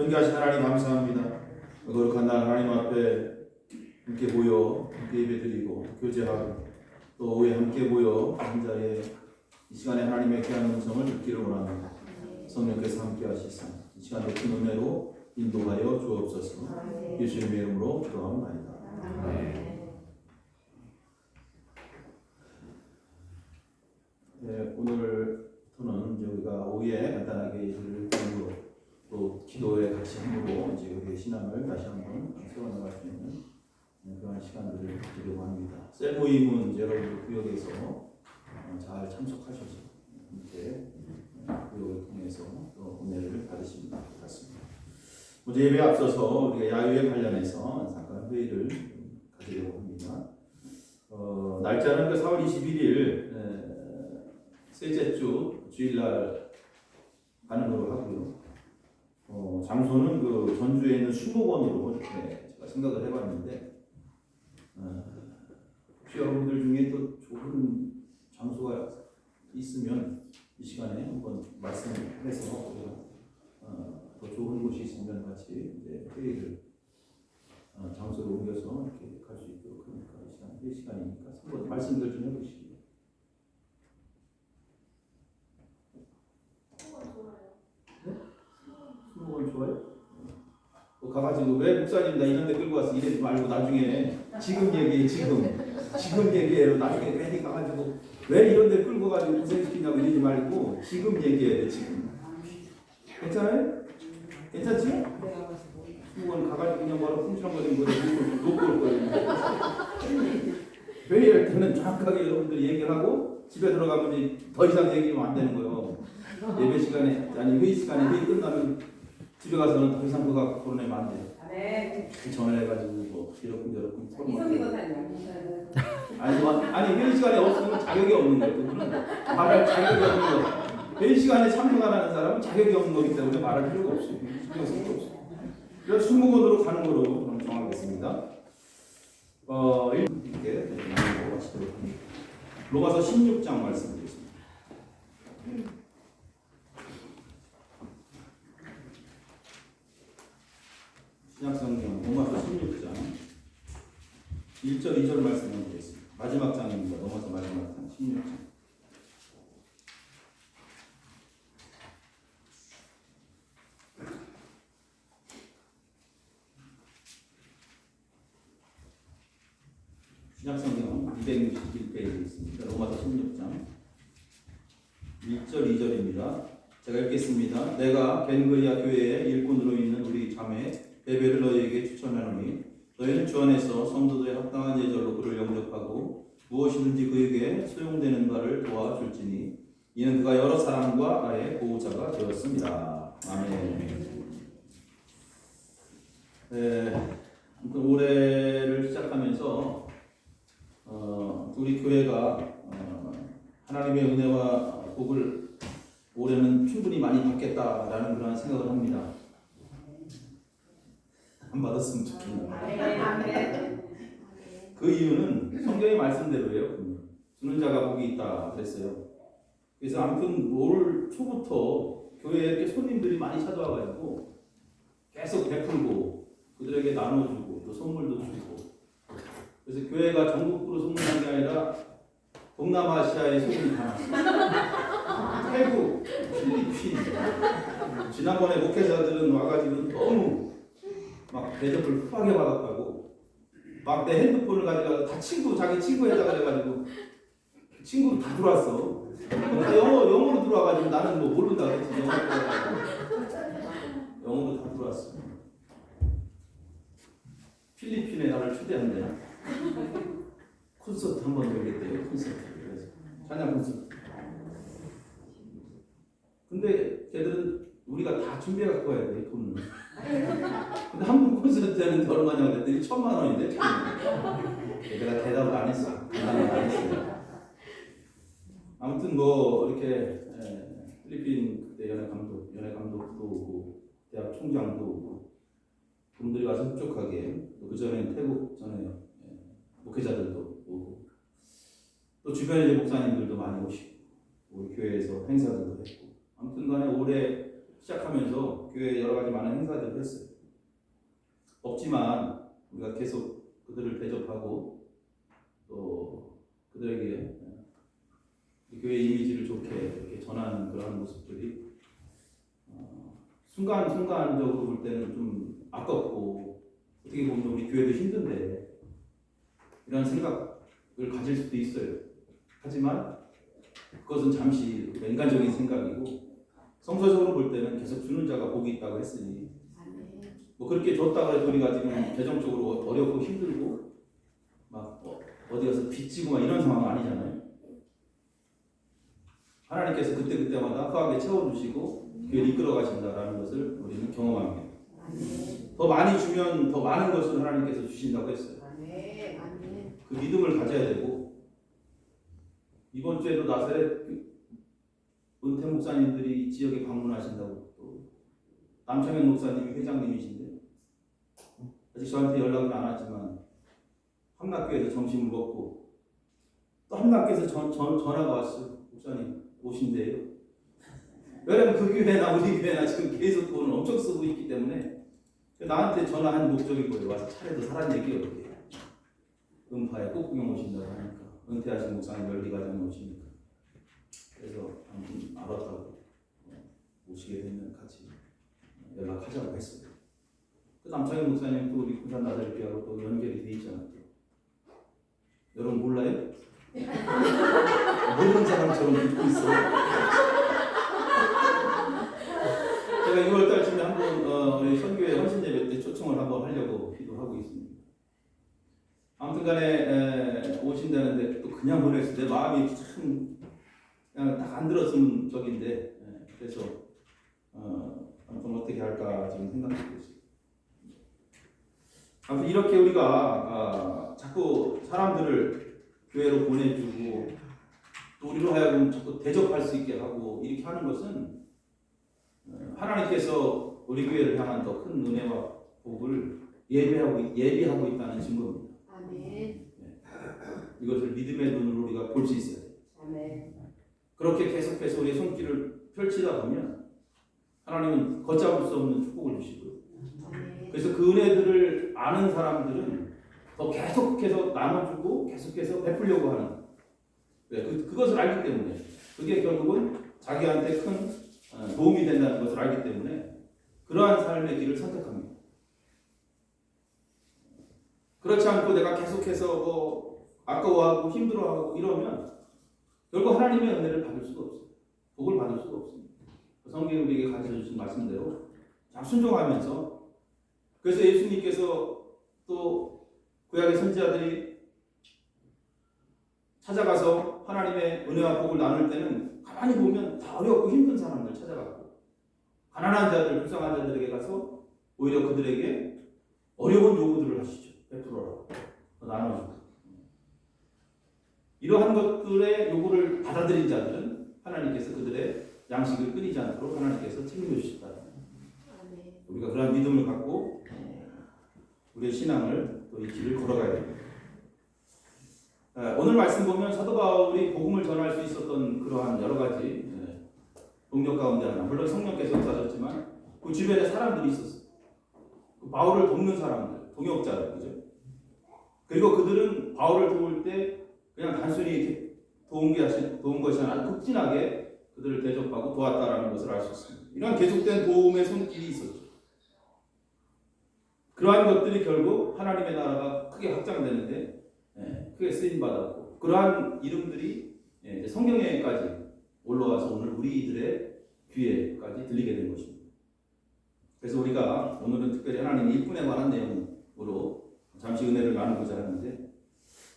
존귀하신 하나님 감사합니다. 거룩한 날 하나님 앞에 함께 모여 함께 예배드리고 교제하고 또 오후에 함께 모여 한 자리에 이 시간에 하나님의 귀한 음성을 듣기를 원합니다. 성령께서 함께 하시사 이 시간 높은 은혜로 인도하여 주옵소서. 예수님의 이름으로 기도하옵나이다. 네, 오늘부터는 이제 우리가 오후에 간단하게 일을 공부로 또 기도에 같이 함으로 이제 우리의 신앙을 다시 한번 세워나갈 수 있는 그런 시간들을 드리려고 합니다. 셀 모임은 이제 여러분들 구역에서 잘 참석하셔서 이렇게 구역을 통해서 또 은혜를 받으시면 될 것 같습니다. 먼저 예배에 앞서서 우리가 야유에 관련해서 잠깐 회의를 가지려고 합니다. 날짜는 4월 21일 셋째 주 주일날 가는 걸로 하고요. 장소는 그 전주에 있는 수목원으로 이렇게 제가 생각을 해봤는데, 혹시 여러분들 중에 또 좋은 장소가 있으면 이 시간에 한번 말씀해서 더 좋은 곳이 있으면 같이 이제 회의를 장소로 옮겨서 이렇게 갈 수 있도록 하니까 이 시간 회의 시간이니까 한번 말씀들 좀 해보시죠. 수목원 좋아요? 가가지고 왜 목사님 나 이런 데 끌고 와서 이러지 말고 나중에 지금 얘기해 지금 얘기해 나중에 괜히 가가지고 왜 이런 데 끌고 가지고 고생시키냐고 이러지 말고 지금 얘기해야 돼 지금. 괜찮아요? 괜찮지? 수목원 가가지고 그냥 바로 쿵창거리는 거를 놓고 올 거예요. 회의할 때는 정확하게 여러분들 얘기를 하고 집에 들어가면 이제 더 이상 얘기하면 안 되는 거예요. 예배 시간에 아니 회의 시간에 회의 끝나면 집에 가서는 더 이상 그거 갖고 토론하면 안 돼요. 네. 전화해가지고 뭐 이렇군 이성기 권사님. 아니 회의 시간에 없으면 자격이 없는 거예요. 그분은 말할 자격이 없는 거예요. 회의 시간에 참석 안 하는 사람은 자격이 없는 거기 때문에 말할 필요가 없어요. 신경 쓸 필요 없어요. 그래서 수목원으로 가는 거로 정하겠습니다. 이렇게 마치도록 합니다. 로마서 16장 말씀드리겠습니다. 신약성경 로마서 16장 1절 2절 말씀을 드리겠습니다. 마지막 장입니다. 로마서 마지막 장 16장. 신약성경 261페이지에 있습니다. 로마서 16장 1절 2절입니다. 제가 읽겠습니다. 내가 겐그리아 교회의 일꾼으로 있는 우리 자매 베베를 너희에게 추천하노니 너희는 주 안에서 성도들의 합당한 예절로 그를 영접하고 무엇이든지 그에게 소용되는 바를 도와줄지니 이는 그가 여러 사람과 나의 보호자가 되었습니다. 아멘. 올해를 시작하면서 우리 교회가 하나님의 은혜와 복을 올해는 충분히 많이 받겠다라는 그런 생각을 합니다. 안 받았으면 좋겠네요. 그 이유는 성경의 말씀대로예요. 주는 자가 복이 있다 그랬어요. 그래서 아무튼 올 초부터 교회에 이렇게 손님들이 많이 찾아와가지고 계속 베풀고 그들에게 나눠주고 또 선물도 주고, 그래서 교회가 전국으로 소문난 게 아니라 동남아시아에 소문이 다 났어요. 태국, 필리핀. 지난번에 목회자들은 와가지고 너무 막 대접을 흡하게 받았다고 막 내 핸드폰을 가져가서 다 자기 친구 해자 그래가지고 친구도 다 들어왔어. 영어로 들어와가지고 나는 뭐 모른다 그랬지. 영어로 다 들어왔어. 필리핀에 나를 초대한대. 콘서트 한번 열겠대요. 콘서트. 그래서 찬양 콘서트. 근데 걔들은 우리가 다 준비해 갖고 와야 돼, 돈을. 근데 한 번 콘서트에는 얼마냐고 그랬더니 1,000,000원인데 내가 대답을 안 했어. 대답을 안 했어요. 아무튼 뭐 이렇게 필리핀 그때 연예 감독도 오고 대학 총장도 오고 분들이 와서 흡족하게, 그 전에 태국 전에 목회자들도 오고 또 주변에 이제 목사님들도 많이 오시고 우리 교회에서 행사들도 했고, 아무튼 간에 올해 시작하면서 교회에 여러 가지 많은 행사들을 했어요. 없지만 우리가 계속 그들을 대접하고 또 그들에게 교회 이미지를 좋게 이렇게 전하는 그런 모습들이 순간적으로 볼 때는 좀 아깝고 어떻게 보면 우리 교회도 힘든데 이런 생각을 가질 수도 있어요. 하지만 그것은 잠시 인간적인 생각이고 성서적으로 볼 때는 계속 주는 자가 복이 있다고 했으니 뭐 그렇게 줬다고 해도 우리가 지금 재정적으로 어렵고 힘들고 막 어디 가서 빚지고 막 이런 상황 아니잖아요. 하나님께서 그때마다 허하게 채워주시고 교회를 이끌어 가신다라는 것을 우리는 경험합니다. 더 많이 주면 더 많은 것을 하나님께서 주신다고 했어요. 그 믿음을 가져야 되고 이번 주에도 나사렛 은퇴 목사님들이 지역에 방문하신다고 또 남창현 목사님이 회장님이신데 아직 저한테 연락은 안 왔지만 함락교에서 점심을 먹고 또 함락교에서 전화가 왔어요. 목사님 오신대요. 왜냐면 그 교회나 우리 교회나 지금 계속 돈을 엄청 쓰고 있기 때문에 나한테 전화한 목적이 뭐예요? 와서 차례도 사란 얘기예요. 음파에 꽃구경 오신다고 하니까 은퇴하신 목사님 열리가정에 오시니까 그래서 알았다고 오시게 되면 같이 연락하자고 했어요. 그 남창현 목사님 또 우리 부산 나들교하고 또 연결이 돼 있잖아요. 여러분 몰라요? 모르는 사람처럼 듣고 있어. 제가 6월달쯤에 한번 우리 선교회 헌신예배 때 초청을 한번 하려고 기도하고 있습니다. 아무튼간에 오신다는데 또 그냥 보냈을 때 마음이 참 그냥 딱 안 들었으면 적인데 그래서 아무튼 어떻게 할까 지금 생각하고 있어요. 아무튼 이렇게 우리가 자꾸 사람들을 교회로 보내주고 또 우리로 하여금 자꾸 대접할 수 있게 하고 이렇게 하는 것은 하나님께서 우리 교회를 향한 더 큰 은혜와 복을 예비하고 있다는 증거입니다. 아멘. 이것을 믿음의 눈으로 우리가 볼 수 있어야 돼요. 아멘. 그렇게 계속해서 우리의 손길을 펼치다 보면 하나님은 걷잡을 수 없는 축복을 주시고요. 아멘. 그래서 그 은혜들을 아는 사람들은 더 계속해서 나눠주고 계속해서 베풀려고 하는 그것을 알기 때문에 그게 결국은 자기한테 큰 도움이 된다는 것을 알기 때문에 그러한 삶의 길을 선택합니다. 그렇지 않고 내가 계속해서 아까워하고 힘들어하고 이러면 결국 하나님의 은혜를 받을 수가 없어요. 복을 받을 수가 없습니다. 성경이 우리에게 가르쳐주신 말씀대로 잘 순종하면서 그래서 예수님께서 또 구약의 선지자들이 찾아가서 하나님의 은혜와 복을 나눌 때는 가만히 보면 다 어렵고 힘든 사람들 찾아가고 가난한 자들, 불쌍한 자들에게 가서 오히려 그들에게 어려운 요구들을 하시죠. 베풀어라, 나눠주고. 이러한 것들의 요구를 받아들인 자들은 하나님께서 그들의 양식을 끊이지 않도록 하나님께서 책임져 주셨다. 우리가 그러한 믿음을 갖고 우리의 신앙을 또 이 길을 걸어가야 됩니다. 오늘 말씀 보면 사도 바울이 복음을 전할 수 있었던 그러한 여러 가지 동력 가운데 하나, 물론 성령께서 역사하셨지만 그 주변에 사람들이 있었어요. 그 바울을 돕는 사람들, 동역자들, 그죠? 그리고 그들은 바울을 도울 때 그냥 단순히 이렇게 도운 것이 아니라 극진하게 그들을 대접하고 도왔다라는 것을 알 수 있습니다. 이런 계속된 도움의 손길이 있었죠. 그러한 것들이 결국 하나님의 나라가 크게 확장되는데 크게 쓰임받았고 그러한 이름들이 성경에까지 올라와서 오늘 우리들의 귀에까지 들리게 된 것입니다. 그래서 우리가 오늘은 특별히 하나님의 일꾼에 관한 내용으로 잠시 은혜를 나누고자 하는데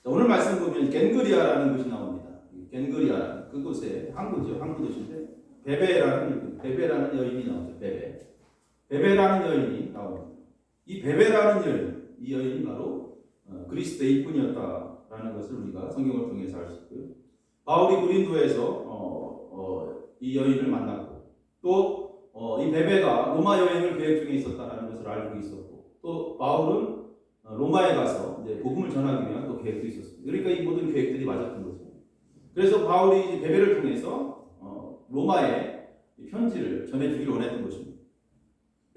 오늘 말씀 보면 겐그리아라는 것이 나옵니다. 겐그리아 그곳에 항구 도시인데 베베라는 여인이 나오죠. 베베라는 여인이 나옵니다. 이 베베라는 이 여인이 바로 그리스도의 일꾼이었다라는 것을 우리가 성경을 통해서 알 수 있고요. 바울이 고린도에서 이 여인을 만났고 또 이 베베가 로마 여행을 계획 중에 있었다라는 것을 알고 있었고 또 바울은 로마에 가서 이제 복음을 전하기 위한 또 계획도 있었습니다. 그러니까 이 모든 계획들이 맞았던 거죠. 그래서 바울이 베베를 통해서 로마에 편지를 전해주기를 원했던 것입니다.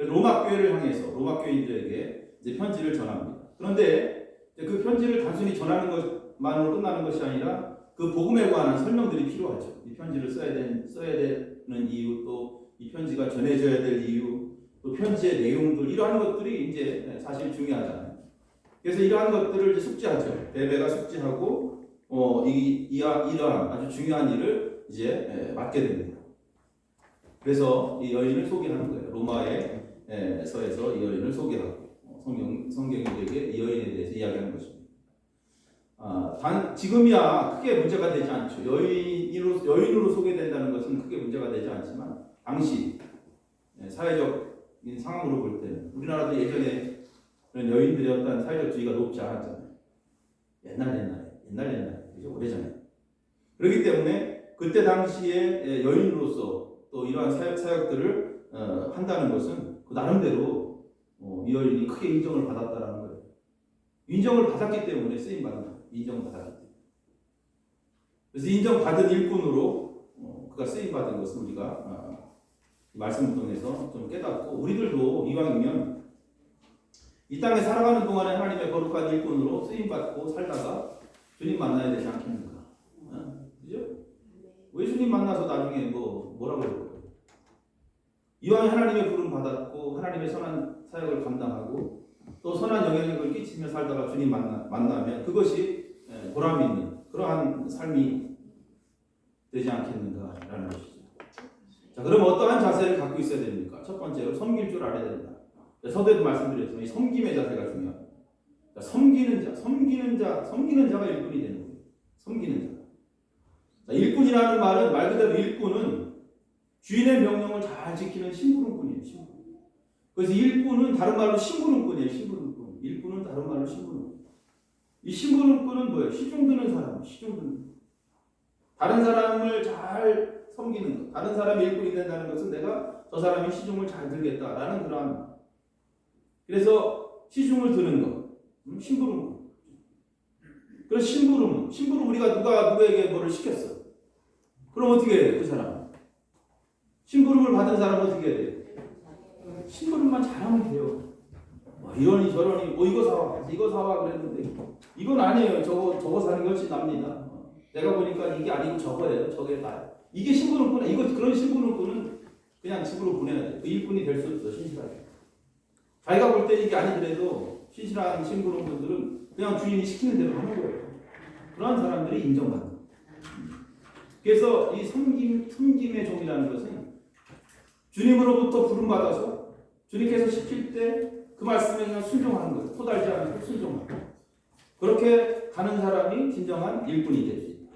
로마 교회를 향해서 로마 교인들에게 이제 편지를 전합니다. 그런데 그 편지를 단순히 전하는 것만으로 끝나는 것이 아니라 그 복음에 관한 설명들이 필요하죠. 이 편지를 써야 되는 이유, 또 이 편지가 전해져야 될 이유, 또 편지의 내용들, 이러한 것들이 이제 사실 중요하잖아요. 그래서 이러한 것들을 이제 숙지하죠. 베베가 숙지하고 이러한 아주 중요한 일을 이제 맡게 됩니다. 그래서 이 여인을 소개하는 거예요. 로마의 서에서 이 여인을 소개하고 성경이 우리에게 이 여인에 대해서 이야기하는 것입니다. 지금이야 크게 문제가 되지 않죠. 여인으로 소개된다는 것은 크게 문제가 되지 않지만 당시 사회적인 상황으로 볼 때는 우리나라도 예전에 그런 여인들의 어떤 사회적 지위가 높지 않았잖아요. 옛날에 이제 오래전에. 그렇기 때문에 그때 당시에 여인으로서 또 이러한 사역들을 한다는 것은 그 나름대로 이 여인이 크게 인정을 받았다라는 거예요. 인정을 받았기 때문에 쓰임 받는 거예요. 인정을 받았기 때문에. 그래서 인정받은 일꾼으로 그가 쓰임 받은 것을 우리가 말씀을 통해서 좀 깨닫고, 우리들도 이왕이면 이 땅에 살아가는 동안에 하나님의 거룩한 일꾼으로 쓰임 받고 살다가 주님 만나야 되지 않겠는가? 그죠? 왜 주님 만나서 나중에 뭐라고 그럴 거예요? 이왕에 하나님의 부름 받았고 하나님의 선한 사역을 감당하고 또 선한 영향력을 끼치며 살다가 주님 만나면 그것이 보람 있는 그러한 삶이 되지 않겠는가라는 것이죠. 자, 그럼 어떠한 자세를 갖고 있어야 됩니까? 첫 번째로 섬길 줄 알아야 된다. 서두에도 말씀드렸지만 이 섬김의 자세가 중요합니다. 섬기는 자가 일꾼이 되는 거예요. 섬기는 자. 자, 일꾼이라는 말은 말 그대로 일꾼은 주인의 명령을 잘 지키는 심부름꾼이에요. 심부름. 그래서 일꾼은 다른 말로 심부름꾼이에요. 심부름꾼. 일꾼은 다른 말로 심부름꾼. 이 심부름꾼은 뭐예요? 시중 드는 사람. 다른 사람을 잘 섬기는 것. 다른 사람이 일꾼이 된다는 것은 내가 저 사람이 시중을 잘 들겠다라는 그런. 그래서 시중을 드는 것. 심부름. 그래서 심부름 우리가 누구에게 뭐를 시켰어. 그럼 어떻게 해야 돼? 그 사람. 심부름을 받은 사람은 어떻게 해야 돼? 심부름만 잘하면 돼요. 이러니 저러니 이거 사와 그랬는데 이건 아니에요. 저거 사는 게 훨씬 납니다. 내가 보니까 이게 아니고 저거예요. 저게 나요. 이게 심부름꾼이야. 그런 심부름꾼은 그냥 집으로 보내야 돼. 그 일꾼이 될 수 없어. 신실하게. 자기가 볼 때 이게 아니더라도 신실한 심부름꾼들은 그냥 주인이 시키는 대로 하는 거예요. 그러한 사람들이 인정받는 거예요. 그래서 이 섬김의 종이라는 것은 주님으로부터 부름받아서 주님께서 시킬 때 그 말씀에 그냥 순종하는 거예요. 토달지 않고 순종하는 거예요. 그렇게 가는 사람이 진정한 일꾼이 될 수 있다.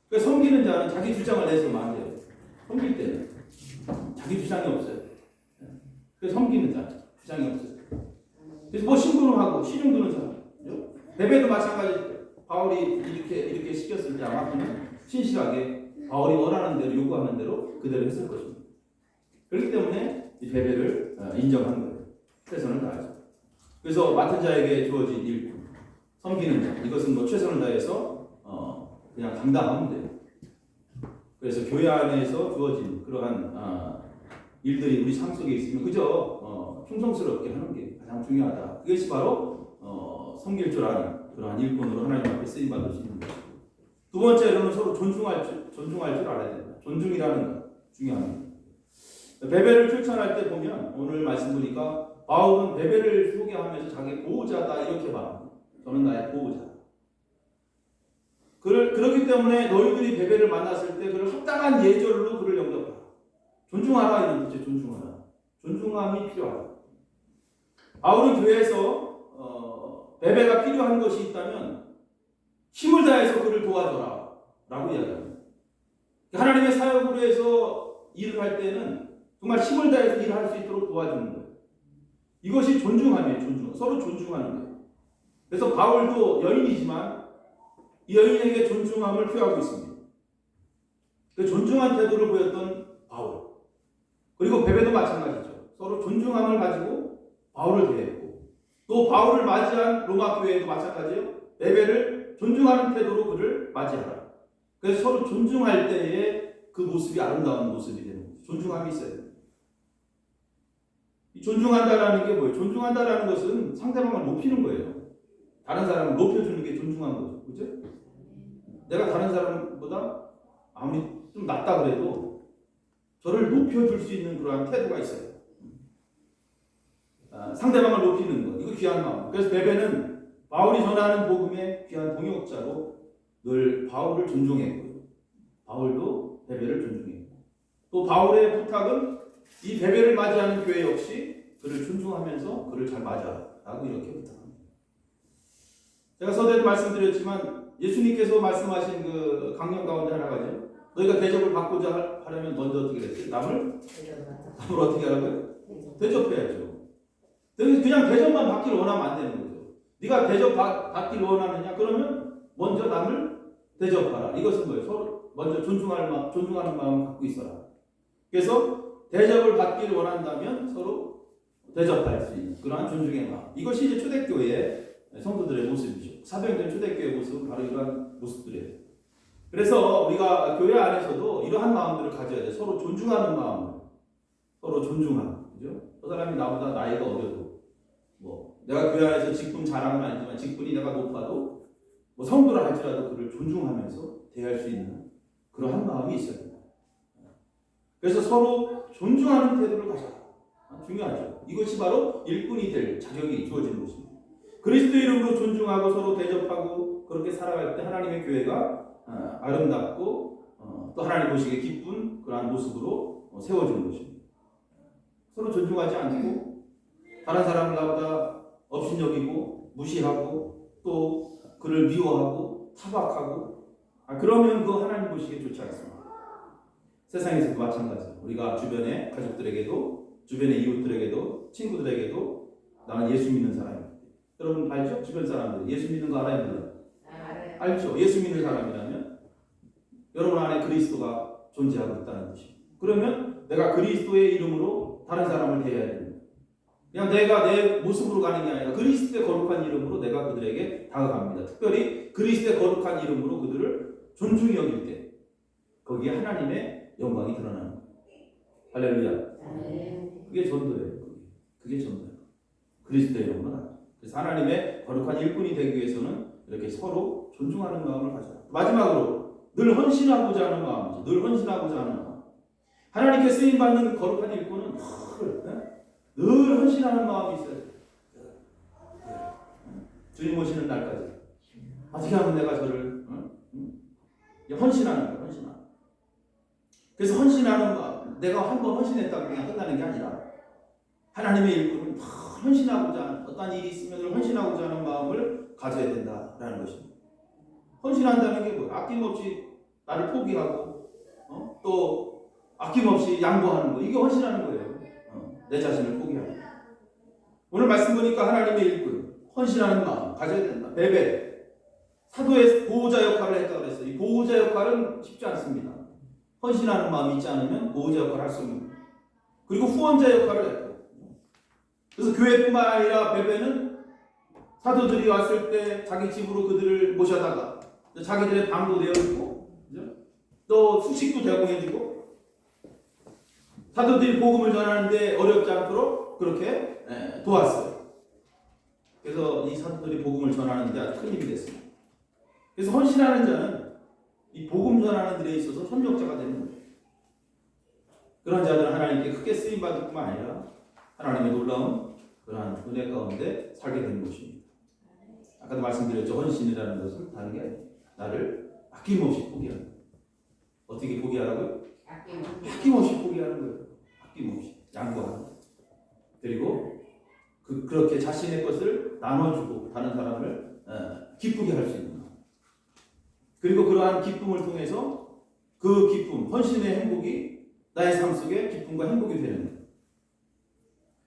그러니까 섬기는 자는 자기 주장을 내서는 안 돼요. 섬길 때는 자기 주장이 없어요. 그래서 섬기는 자 주장이 없어요. 그래서 심부름하고 시중 드는 사람. 베베도 마찬가지. 바울이 이렇게 시켰을 때 아마 그는 신실하게 바울이 원하는 대로 요구하는 대로 그대로 했을 것입니다. 그렇기 때문에 이 베베를 인정한 거예요. 최선을 다하죠. 그래서 맡은 자에게 주어진 일꾼, 섬기는 자. 이것은 최선을 다해서 그냥 감당하면 돼요. 그래서 교회 안에서 주어진 그러한 일들이 우리 삶 속에 있으면 그저 충성스럽게 하는 게 가장 중요하다. 그것이 바로 섬길 줄 아는 그러한 일꾼으로 하나님 앞에 쓰임 받을 수 있는 것이고, 두 번째로는 서로 존중할 줄 알아야 된다. 존중이라는 것 중요합니다. 베베를 추천할 때 보면 오늘 말씀 보니까 바울은 베베를 소개하면서 자기 보호자다 이렇게 말합니다. 저는 나의 보호자다. 그렇기 때문에 너희들이 베베를 만났을 때 그를 합당한 예절로 그를 영접하라. 존중하라 이런 뜻이죠. 존중하라. 존중함이 필요하다. 바울은 교회에서 베베가 필요한 것이 있다면 힘을 다해서 그를 도와줘라 라고 이야기합니다. 하나님의 사역으로 해서 일을 할 때는 정말 힘을 다해서 일을 할 수 있도록 도와주는 거예요. 이것이 존중함이에요. 서로 존중하는 거예요. 그래서 바울도 여인이지만 이 여인에게 존중함을 표하고 있습니다. 그 존중한 태도를 보였던 바울. 그리고 베베도 마찬가지죠. 서로 존중함을 가지고 바울을 대했고, 또 바울을 맞이한 로마 교회도 마찬가지예요. 베베를 존중하는 태도로 그를 맞이하라. 그래서 서로 존중할 때에 그 모습이 아름다운 모습이 되는 거죠. 존중함이 있어야 돼요. 이 존중한다라는 게 뭐예요? 존중한다라는 것은 상대방을 높이는 거예요. 다른 사람을 높여주는 게 존중한 거죠. 그죠? 내가 다른 사람보다 아무리 좀 낫다 그래도 저를 높여줄 수 있는 그러한 태도가 있어요. 상대방을 높이는 것. 이거 귀한 마음. 그래서 베베는 바울이 전하는 복음의 귀한 동역자로 늘 바울을 존중했고요. 바울도 베베를 존중했고, 또 바울의 부탁은 이 베베를 맞이하는 교회 역시 그를 존중하면서 그를 잘 맞아라고 이렇게 부탁합니다. 제가 서두에도 말씀드렸지만 예수님께서 말씀하신 그 강령 가운데 하나가죠. 너희가 대접을 받고자 하려면 먼저 어떻게 됐어요? 남을 어떻게 하라고요? 대접해야죠. 그냥 대접만 받기를 원하면 안 되는 거죠. 네가 대접 받기를 원하느냐? 그러면 먼저 남을 대접하라. 이것은 뭐예요? 서로 먼저 존중하는 마음을 갖고 있어라. 그래서 대접을 받기를 원한다면 서로 대접할 수 있는 그러한 존중의 마음. 이것이 이제 초대교회의 성도들의 모습이죠. 사도행전 초대교회의 모습은 바로 이러한 모습들이에요. 그래서 우리가 교회 안에서도 이러한 마음들을 가져야 돼. 서로 존중하는 마음을. 서로 존중하는. 그죠? 저 사람이 나보다 나이가 어려도, 내가 교회 안에서 직분 자랑은 아니지만 직분이 내가 높아도, 성도라 할지라도 그를 존중하면서 대할 수 있는 그러한 마음이 있어야 됩니다. 그래서 서로 존중하는 태도를 가져라. 중요하죠. 이것이 바로 일꾼이 될 자격이 주어지는 것입니다. 그리스도 이름으로 존중하고 서로 대접하고 그렇게 살아갈 때 하나님의 교회가 아름답고 또 하나님 보시기에 기쁜 그러한 모습으로 세워지는 것입니다. 서로 존중하지 않고 다른 사람을 나보다 업신여기고 무시하고 또 그를 미워하고 타박하고 그러면 그 하나님 보시기에 좋지 않습니다. 세상에서도 마찬가지예요. 우리가 주변의 가족들에게도 주변의 이웃들에게도 친구들에게도 나는 예수 믿는 사람이다. 여러분 알죠? 주변 사람들 예수 믿는 거 알아야 돼요? 알죠? 예수 믿는 사람이라면 여러분 안에 그리스도가 존재하고 있다는 뜻입니다. 그러면 내가 그리스도의 이름으로 다른 사람을 대해야 됩니다. 그냥 내가 내 모습으로 가는 게 아니라 그리스도의 거룩한 이름으로 내가 그들에게 다가갑니다. 특별히 그리스도의 거룩한 이름으로 그들을 존중히 여길 때 거기에 하나님의 영광이 드러나는 거예요. 할렐루야. 그게 전도예요. 그게 전도예요. 그리스도의 이름으로. 그래서 하나님의 거룩한 일꾼이 되기 위해서는 이렇게 서로 존중하는 마음을 가져라. 마지막으로 늘 헌신하고자 하는 마음이죠. 늘 헌신하고자 하는 마음. 하나님께 쓰임받는 거룩한 일꾼은 늘 헌신하는 마음이 있어야 돼요. 주님 오시는 날까지 어떻게 하면 내가 저를 헌신하는 거예요. 헌신하는. 그래서 헌신하는 마음, 내가 한 번 헌신했다고 그냥 끝나는 게 아니라 하나님의 일꾼은 헌신하고자 하는 어떤 일이 있으면 늘 헌신하고자 하는 마음을 가져야 된다라는 것입니다. 헌신한다는 게 뭐예요? 아낌없이 나를 포기하고 또 아낌없이 양보하는 거. 이게 헌신하는 거예요. 내 자신을 포기하는 거. 오늘 말씀 보니까 하나님의 일꾼 헌신하는 마음 가져야 된다. 베베 사도의 보호자 역할을 했다고 그랬어요. 이 보호자 역할은 쉽지 않습니다. 헌신하는 마음이 있지 않으면 보호자 역할을 할 수 없는 거예요. 그리고 후원자 역할을 했고, 그래서 교회뿐만 아니라 베베는 사도들이 왔을 때 자기 집으로 그들을 모셔다가 자기들의 방도 내어주고 또 숙식도 제공해주고 사도들이 복음을 전하는데 어렵지 않도록 그렇게 도왔어요. 그래서 이 사도들이 복음을 전하는데 아주 큰 힘이 됐습니다. 그래서 헌신하는 자는 이 복음 전하는 일에 있어서 협력자가 되는 거예요. 그런 자들은 하나님께 크게 쓰임받을 뿐만 아니라 하나님의 놀라운 그러한 은혜 가운데 살게 되는 것입니다. 아까도 말씀드렸죠. 헌신이라는 것은 다른 게 아니에요. 나를 아낌없이 포기하는 거예요. 어떻게 포기하라고요? 아낌없이 포기하는 거예요. 아낌없이 양보하는 거예요. 그리고 그렇게 자신의 것을 나눠주고 다른 사람을 기쁘게 할 수 있는 거예요. 그리고 그러한 기쁨을 통해서 그 기쁨, 헌신의 행복이 나의 삶 속에 기쁨과 행복이 되는 거예요.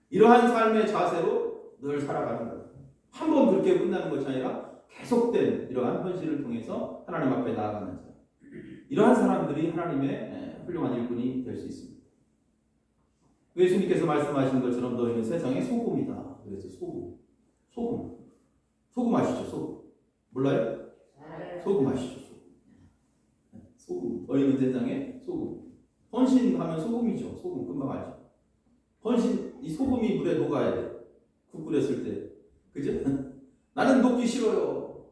이러한 삶의 자세로 늘 살아가는 거예요. 한 번 그렇게 끝나는 것이 아니라 계속된 이러한 헌신을 통해서 하나님 앞에 나아가는 자. 이러한 사람들이 하나님의 훌륭한 일꾼이 될 수 있습니다. 예수님께서 말씀하신 것처럼 너희는 세상의 소금이다. 그래서 소금 아시죠? 소금. 몰라요? 소금 아시죠? 소금. 너희는 세상의 소금. 헌신하면 소금이죠. 소금 금방 알죠. 헌신, 이 소금이 물에 녹아야 돼. 국 끓였을 때. 그죠? 나는 녹기 싫어요.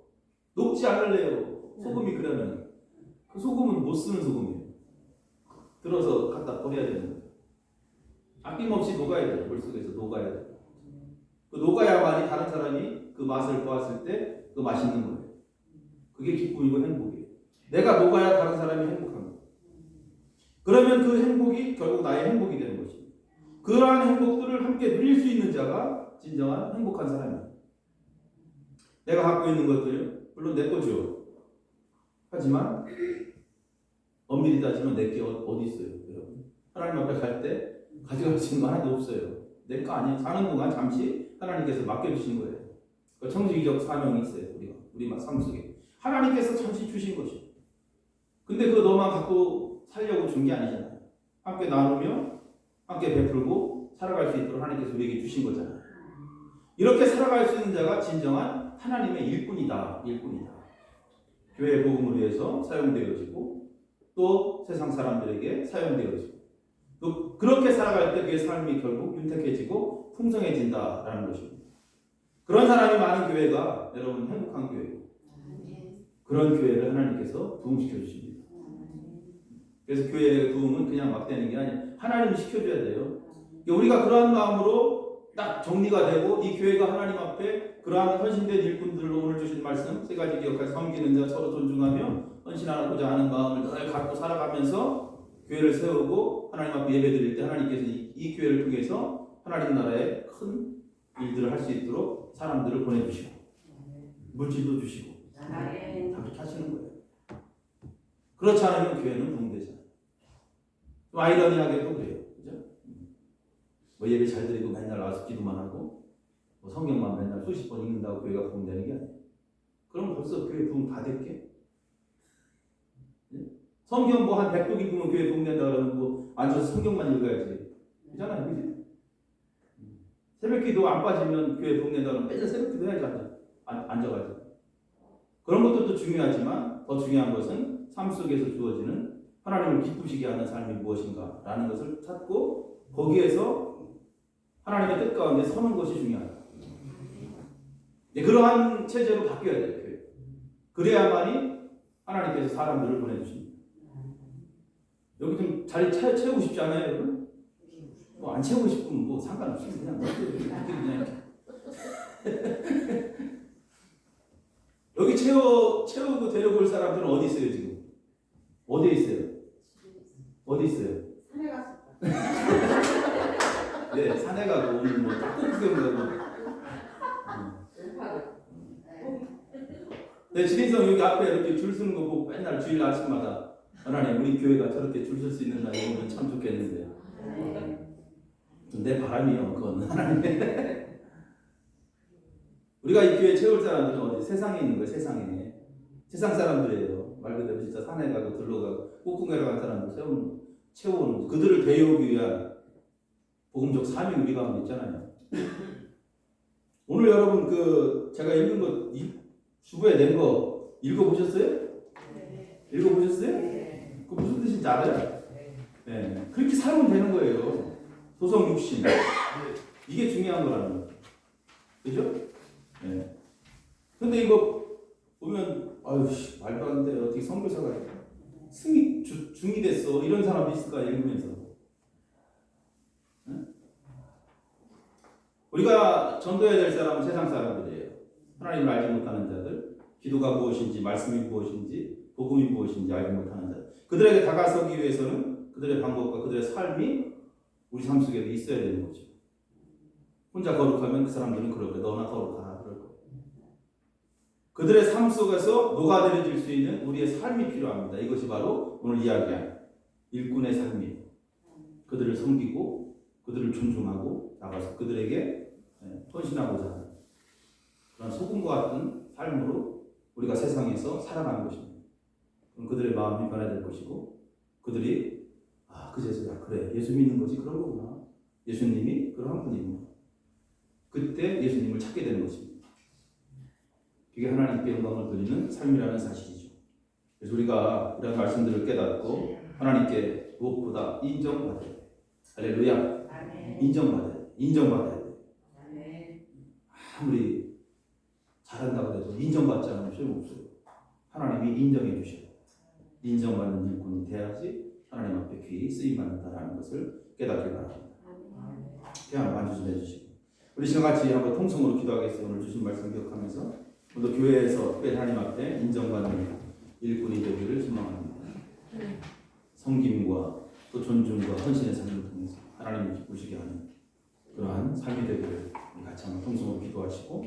녹지 않을래요. 소금이 그러면. 그 소금은 못 쓰는 소금이에요. 들어서 갖다 버려야 되는 거예요. 아낌없이 녹아야 돼요. 물속에서 녹아야 돼요. 그 녹아야만이 다른 사람이 그 맛을 보았을 때 그 맛있는 거예요. 그게 기쁨이고 행복이에요. 내가 녹아야 다른 사람이 행복한 거예요. 그러면 그 행복이 결국 나의 행복이 되는 것이에요. 그러한 행복들을 함께 누릴 수 있는 자가 진정한 행복한 사람이에요. 내가 갖고 있는 것들요, 물론 내 거죠. 하지만 엄밀히 따지면 내 게 어디 있어요, 여러분? 하나님 앞에 갈 때 가져갈 수 있는 거 하나도 없어요. 내 거 아니에요. 사는 동안 잠시 하나님께서 맡겨주신 거예요. 그 청지기적 사명이 있어요. 우리 삶 속에 하나님께서 잠시 주신 것이에요. 근데 그거 너만 갖고 살려고 준 게 아니잖아요. 함께 나누며 함께 베풀고 살아갈 수 있도록 하나님께서 우리에게 주신 거잖아요. 이렇게 살아갈 수 있는 자가 진정한 하나님의 일꾼이다. 교회의 복음을 위해서 사용되어지고 또 세상 사람들에게 사용되어지고 또 그렇게 살아갈 때 그의 삶이 결국 윤택해지고 풍성해진다라는 것입니다. 그런 사람이 많은 교회가 여러분 행복한 교회고 그런 교회를 하나님께서 부흥시켜 주십니다. 그래서 교회의 부흥은 그냥 막 되는 게 아니에요. 하나님이 시켜줘야 돼요. 우리가 그러한 마음으로 딱 정리가 되고 이 교회가 하나님 앞에 그러한 헌신된 일꾼들로 오늘 주신 말씀 세 가지 기억하여 섬기는 자 서로 존중하며 헌신하고자 하는 마음을 늘 갖고 살아가면서 교회를 세우고 하나님 앞에 예배드릴 때 하나님께서 이 교회를 통해서 하나님 나라의 큰 일들을 할 수 있도록 사람들을 보내주시고 물질도 주시고 다 그렇게 하시는 거예요. 그렇지 않으면 교회는 붕괴잖아요. 좀 아이러니하게도 그래요. 그죠? 뭐 예배 잘 드리고 맨날 와서 기도만 하고 뭐 성경만 맨날 수십 번 읽는다고 교회가 부흥되는 게 아니에요. 그럼 벌써 교회 부흥 다 됐게? 성경 뭐 한 100쪽 읽으면 교회 부흥된다 그러면 뭐 앉아서 성경만 읽어야지. 그잖아요. 그지? 새벽 기도 안 빠지면 교회 부흥된다 그러면 맨날 새벽 기도 해야지 앉아가지고. 그런 것도 중요하지만 더 중요한 것은 삶 속에서 주어지는 하나님을 기쁘시게 하는 삶이 무엇인가 라는 것을 찾고 거기에서 하나님의 뜻 가운데 서는 것이 중요하다. 그러한 체제로 바뀌어야 돼요. 그래야만이 하나님께서 사람들을 보내주십니다. 여기 좀 자리 채우고 싶지 않아요, 여러분? 뭐 안 채우고 싶으면 뭐 상관없습니다. 그냥 여기 채우고 데려올 사람들은 어디 있어요, 지금? 어디에 있어요? 어디 있어요? 산에 갔었다. 네, 산에 가고 오늘 뭐 땅콩 구경 가고. 네, 진인성 여기 앞에 이렇게 줄 서는 거 보고 맨날 주일 아침마다 하나님 우리 교회가 저렇게 줄 설 수 있는 날이 오면 참 좋겠는데. 내 바람이요, 그건 하나님. 우리가 이 교회 채울 사람들은 어디 세상에 있는 거예요, 세상에. 세상 사람들이에요. 말 그대로 진짜 산에 가고 들러 가고 꾹꾹 내려간 사람들 채우는 그들을 데려오기 위한 복음적 사명이 우리 가운데 있잖아요. 오늘 여러분 그 제가 읽은 거 주부에 낸 거 읽어보셨어요? 네. 읽어보셨어요? 네. 그 무슨 뜻인지 알아요? 네. 그렇게 살면 되는 거예요. 도성 육신. 이게 중요한 거라는 거죠. 그죠? 네. 근데 이거 보면 아유 말도 안 돼. 어떻게 선교사가 중이 됐어. 이런 사람도 있을까 읽으면서. 네? 우리가 전도해야 될 사람은 세상 사람들이에요. 하나님을 알지 못하는 자들, 기도가 무엇인지, 말씀이 무엇인지, 복음이 무엇인지 알지 못하는 자들. 그들에게 다가서기 위해서는 그들의 방법과 그들의 삶이 우리 삶 속에도 있어야 되는 거죠. 혼자 거룩하면 그 사람들은 그럴 거예요. 너나 거룩하라 그럴 거예요. 그들의 삶 속에서 녹아들어질 수 있는 우리의 삶이 필요합니다. 이것이 바로 오늘 이야기한 일꾼의 삶이에요. 그들을 섬기고 그들을 존중하고 나가서 그들에게 헌신하고자 하는 그런 소금과 같은 삶으로 우리가 세상에서 살아가는 것입니다. 그럼 그들의 마음이 변화될 것이고 그들이 그제서야 그래 예수 믿는 것이 그런 거구나. 예수님이 그러한 분이구나. 그때 예수님을 찾게 되는 것입니다. 그게 하나님께 영광을 돌리는 삶이라는 사실이죠. 그래서 우리가 이런 말씀들을 깨닫고 하나님께 무엇보다 인정받아야 돼요. 할렐루야. 인정받아야 돼. 인정받아야 돼. 아무리 잘한다고 해도 인정받지 않으면 소용없어요. 하나님이 인정해 주셔요. 인정받는 일꾼이 돼야지 하나님 앞에 귀히 쓰임받는다라는 것을 깨닫기 바랍니다. 그냥 만주 좀 해주시고 우리 시간 같이 한번 통성으로 기도하겠어요. 오늘 주신 말씀 기억하면서 오늘 교회에서 특별히 하나님 앞에 인정받는 일꾼이 되기를 소망합니다. 섬김과 또 존중과 헌신의 삶을 통해서 하나님을 기쁘시게 하는 그러한 삶이 되기를 같이 한번 통성으로 기도하시고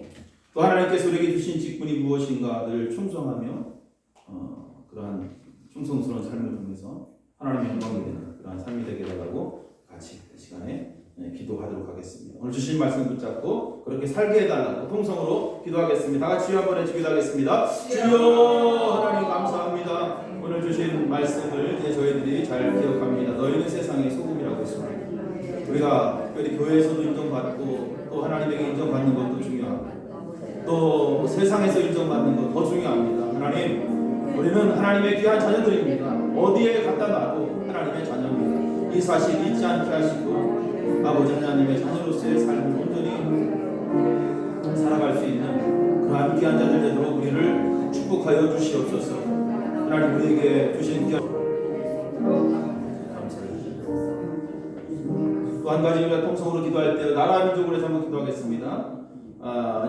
또 하나님께서 우리에게 주신 직분이 무엇인가 늘 충성하며 그러한 충성스러운 삶을 통해서 하나님의 영광이 되는 그러한 삶이 되게 해달라고 같이 그 시간에 기도하도록 하겠습니다. 오늘 주신 말씀 붙잡고 그렇게 살게 해달라고 통성으로 기도하겠습니다. 다 같이 주여 한번 기도하겠습니다. 주여 하나님 감사합니다. 오늘 주신 말씀을 이제 저희들이 잘 기억합니다. 너희는 세상의 소금이라고 했습니다. 우리가 특별히 교회에서도 인정받고 또 하나님에게 인정받는 것도 중요하고 또 세상에서 인정받는 것 더 중요합니다. 하나님 우리는 하나님의 귀한 자녀들입니다. 어디에 갖다 놔도 하나님의 자녀입니다. 이 사실 잊지 않게 하시고 아버지 하나님의 자녀로서의 삶을 온전히 살아갈 수 있는 그러한 귀한 자들 되도록 우리를 축복하여 주시옵소서. 하나님 우리에게 주신 귀한 또 한 가지 우리가 통성으로 기도할 때 나라 민족으로 해서 한번 기도하겠습니다.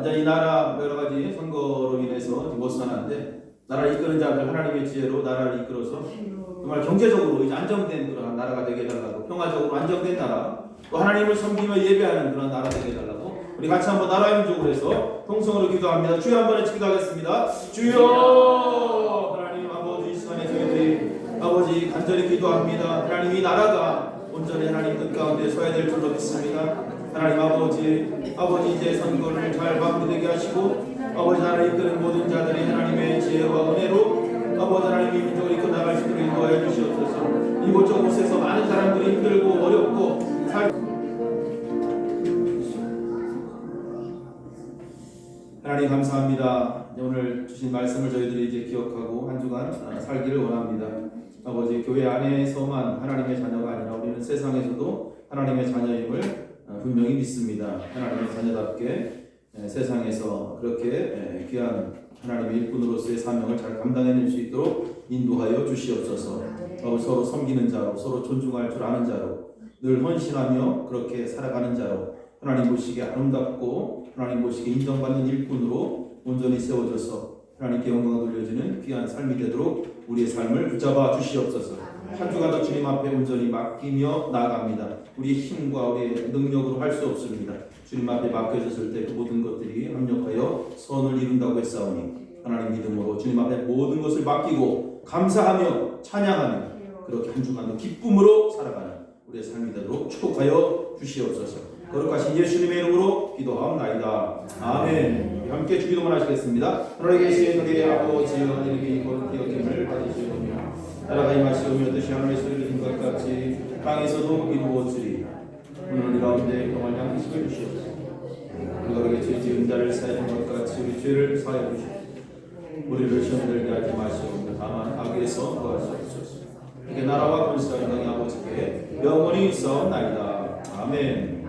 이제 이 나라 여러 가지 선거로 인해서 못 사는데 나라를 이끄는 자들 하나님의 지혜로 나라를 이끌어서 정말 경제적으로 이제 안정된 그런 나라가 되게 해달라고 평화적으로 안정된 나라 또 하나님을 섬기며 예배하는 그런 나라 되게 해달라고 우리 같이 한번 나라 민족으로 해서 통성으로 기도합니다. 주여 한번 기도하겠습니다. 주여 하나님 아버지 이 시간에 저희들이 아버지 간절히 기도합니다. 하나님 이 나라가 온전히 하나님 뜻 가운데 서야 될 줄로 믿습니다. 하나님 아버지 이제 선거를 잘 마무리되게 하시고 아버지 나라를 이끄는 모든 자들이 하나님의 지혜와 은혜로 아버지 하나님의 민족을 이끌어 나갈 수 있도록 인도하여 주시옵소서. 이곳저곳에서 많은 사람들이 힘들고 어렵고 하나님 감사합니다. 오늘 주신 말씀을 저희들이 이제 기억하고 한 주간 살기를 원합니다. 아버지 교회 안에서만 하나님의 자녀가 아니라 우리는 세상에서도 하나님의 자녀임을 분명히 믿습니다. 하나님의 자녀답게 세상에서 그렇게 귀한 하나님의 일꾼으로서의 사명을 잘 감당해낼 수 있도록 인도하여 주시옵소서. 서로 섬기는 자로 서로 존중할 줄 아는 자로 늘 헌신하며 그렇게 살아가는 자로 하나님 보시기에 아름답고 하나님 보시기에 인정받는 일꾼으로 온전히 세워져서 하나님께 영광을 돌려주는 귀한 삶이 되도록 우리의 삶을 붙잡아 주시옵소서. 한 주간도 주님 앞에 온전히 맡기며 나아갑니다. 우리의 힘과 우리의 능력으로 할 수 없습니다. 주님 앞에 맡겨졌을 때 그 모든 것들이 합력하여 선을 이룬다고 했사오니 하나님 믿음으로 주님 앞에 모든 것을 맡기고 감사하며 찬양하며 그렇게 한 주간도 기쁨으로 살아가는 우리의 삶이 되도록 축복하여 주시옵소서. 거룩하신 예수님의 이름으로 기도하옵나이다. 아멘. 함께 주기도만 하시겠습니다. 하늘에 계신 우리 아버지여 이름이 거룩히 여김을 받으시오며 나라가 임하시오며 뜻이 하늘의 소리를 든 것 같이 땅에서도 이루어지리. 오늘 우리 가운데 평안을 향하시고 주시옵소서. 우리가 우리에게 죄 지은 자를 사하는 것 같이 우리 죄를 사하여 주시옵소서. 우리를 시험에 들게 하지 마시옵소서. 다만 악에서 구하시옵소서. 이게 나라와 권세와 영광이 아버지께 영원히 있사옵나이다. 아멘.